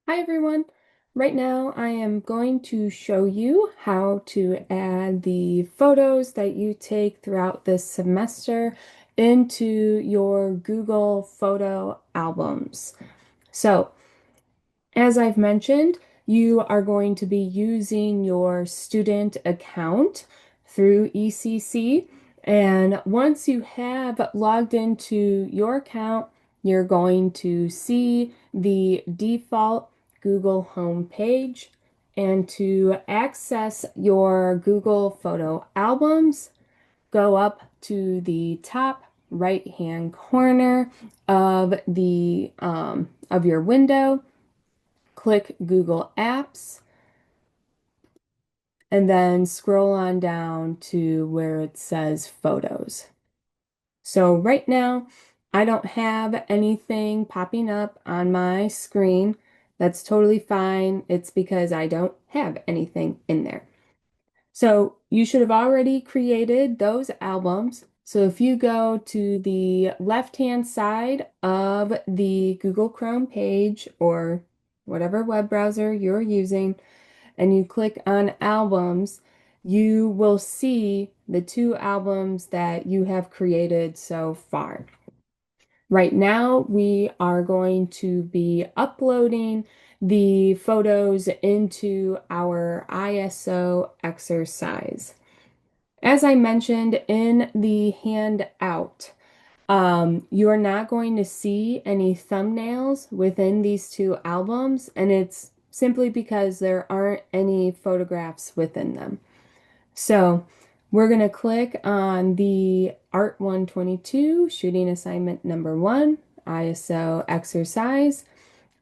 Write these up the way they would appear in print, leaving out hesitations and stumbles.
Hi everyone. Right now I am going to show you how to add the photos that you take throughout this semester into your Google photo albums. So, as I've mentioned, you are going to be using your student account through ECC. And once you have logged into your account, you're going to see the default Google home page. And to access your Google photo albums, go up to the top right-hand corner of the of your window, click Google Apps, and then scroll on down to where it says Photos. So right now, I don't have anything popping up on my screen. That's totally fine. It's because I don't have anything in there. So you should have already created those albums. So if you go to the left-hand side of the Google Chrome page or whatever web browser you're using, and you click on albums, you will see the two albums that you have created so far. Right now, we are going to be uploading the photos into our ISO exercise. As I mentioned in the handout, you are not going to see any thumbnails within these two albums, and it's simply because there aren't any photographs within them. So we're going to click on the Art 122 shooting assignment number one, ISO exercise.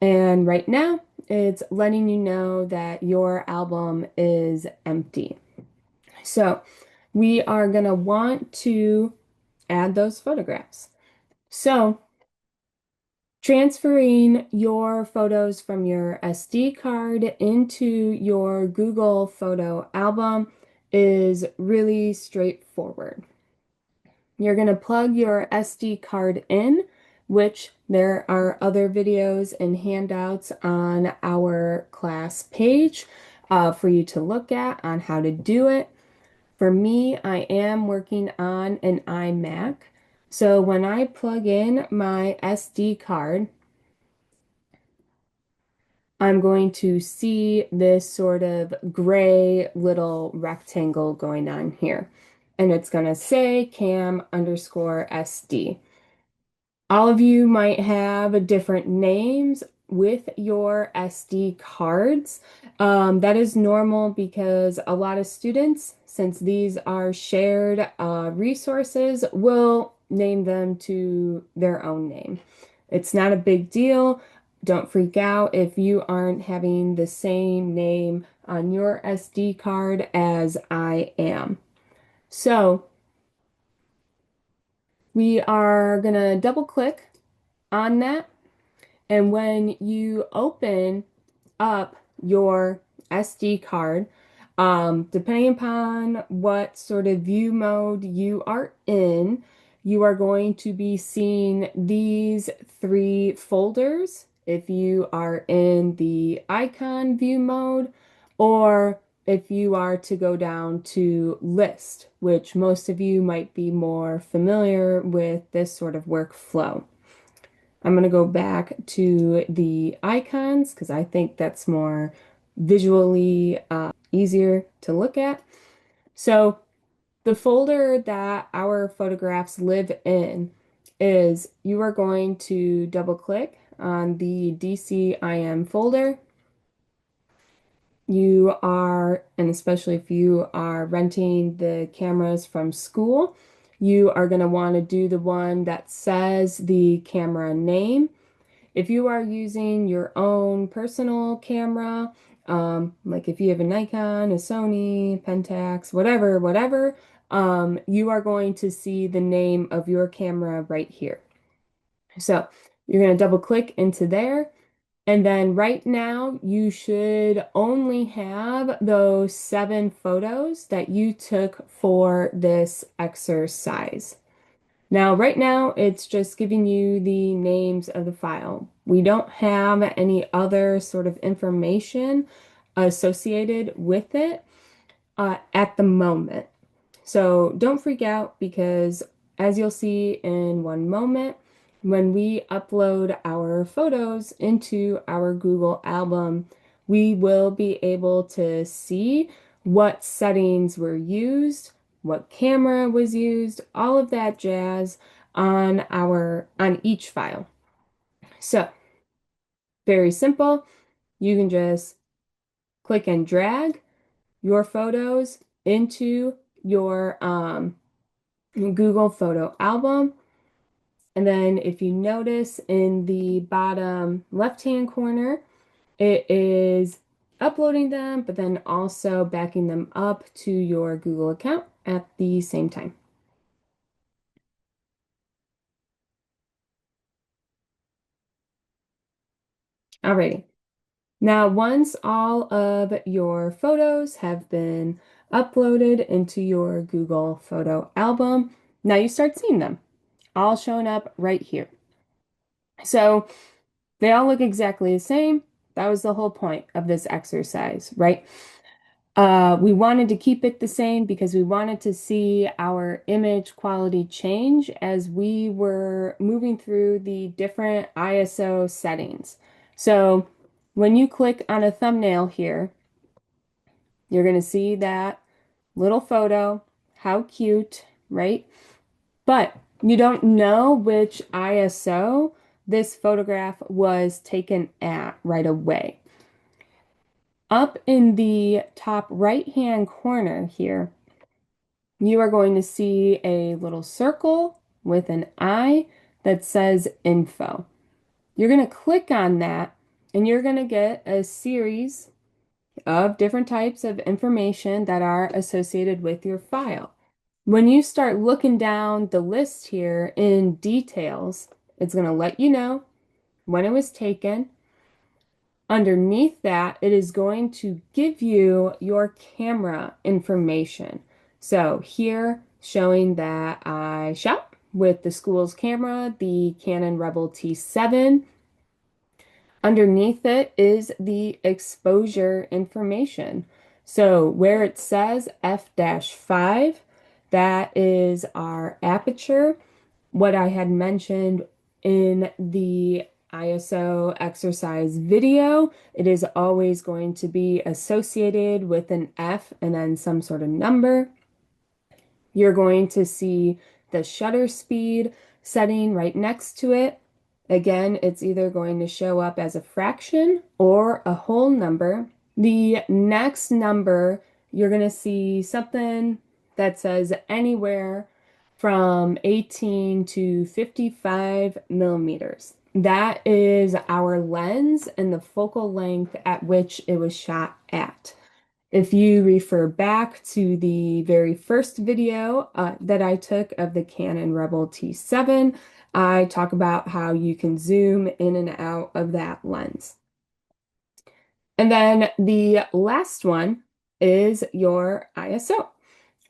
And right now it's letting you know that your album is empty. So we are going to want to add those photographs. So transferring your photos from your SD card into your Google photo album is really straightforward. You're going to plug your SD card in, which there are other videos and handouts on our class page for you to look at on how to do it. For me, I am working on an iMac. So when I plug in my SD card, I'm going to see this sort of gray little rectangle going on here. And it's going to say cam underscore SD. All of you might have different names with your SD cards. That is normal because a lot of students, since these are shared resources, will name them to their own name. It's not a big deal. Don't freak out if you aren't having the same name on your SD card as I am. So we are going to double click on that. And when you open up your SD card, depending upon what sort of view mode you are in, you are going to be seeing these three folders if you are in the icon view mode, or if you are to go down to list, which most of you might be more familiar with this sort of workflow. I'm going to go back to the icons because I think that's more visually easier to look at. So the folder that our photographs live in is you are going to double click on the DCIM folder. You are, and especially if you are renting the cameras from school, you are going to want to do the one that says the camera name. If you are using your own personal camera, like if you have a Nikon, a Sony, Pentax, whatever, you are going to see the name of your camera right here. So you're going to double click into there. And then right now, you should only have those 7 photos that you took for this exercise. Now, right now, it's just giving you the names of the file. We don't have any other sort of information associated with it at the moment. So don't freak out because, as you'll see in one moment, when we upload our photos into our Google album, we will be able to see what settings were used, what camera was used, all of that jazz on each file. So, very simple. You can just click and drag your photos into your Google photo album. And then if you notice in the bottom left-hand corner, it is uploading them, but then also backing them up to your Google account at the same time. Alrighty. Now, once all of your photos have been uploaded into your Google photo album, now you start seeing them all showing up right here. So they all look exactly the same. That was the whole point of this exercise, right? We wanted to keep it the same because we wanted to see our image quality change as we were moving through the different ISO settings. So when you click on a thumbnail here, you're going to see that little photo. How cute, right? But you don't know which ISO this photograph was taken at right away. Up in the top right-hand corner here, you are going to see a little circle with an eye that says info. You're going to click on that and you're going to get a series of different types of information that are associated with your file. When you start looking down the list here in details, it's going to let you know when it was taken. Underneath that, it is going to give you your camera information. So here, showing that I shot with the school's camera, the Canon Rebel T7. Underneath it is the exposure information. So where it says f-5, that is our aperture. What I had mentioned in the ISO exercise video, it is always going to be associated with an F and then some sort of number. You're going to see the shutter speed setting right next to it. Again, it's either going to show up as a fraction or a whole number. The next number, you're going to see something that says anywhere from 18 to 55 millimeters. That is our lens and the focal length at which it was shot at. If you refer back to the very first video that I took of the Canon Rebel T7, I talk about how you can zoom in and out of that lens. And then the last one is your ISO.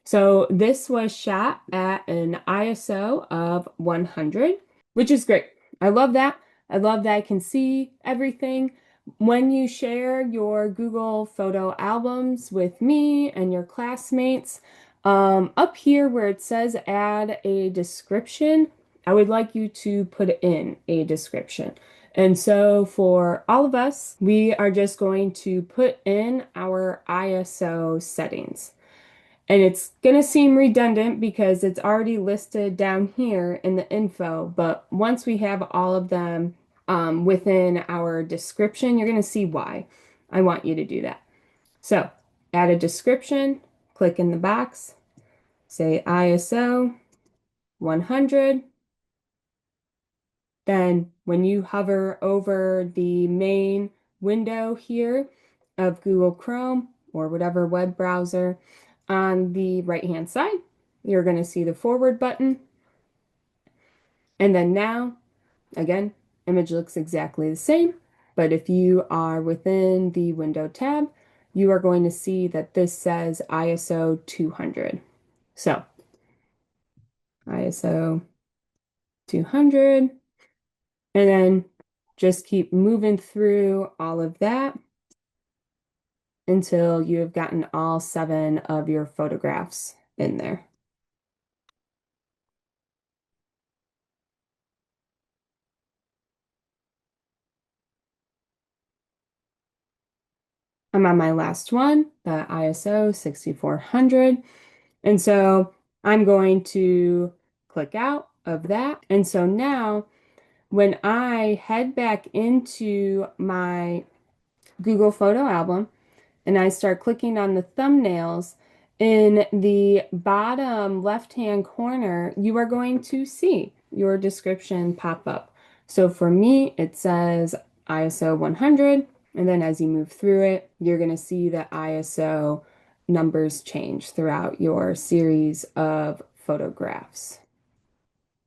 So this was shot at an ISO of 100, which is great. I love that. I love that I can see everything. When you share your Google photo albums with me and your classmates, up here where it says add a description, I would like you to put in a description. And so for all of us, we are just going to put in our ISO settings. And it's going to seem redundant because it's already listed down here in the info, but once we have all of them within our description, you're going to see why I want you to do that. So add a description, click in the box, say ISO 100. Then when you hover over the main window here of Google Chrome or whatever web browser, on the right-hand side, you're going to see the forward button. And then now, again, image looks exactly the same, but if you are within the window tab, you are going to see that this says ISO 200. So ISO 200, and then just keep moving through all of that until you have gotten all 7 of your photographs in there. I'm on my last one, the ISO 6400. And so I'm going to click out of that. And so now when I head back into my Google photo album and I start clicking on the thumbnails, in the bottom left-hand corner, you are going to see your description pop up. So for me, it says ISO 100, and then as you move through it, you're going to see the ISO numbers change throughout your series of photographs.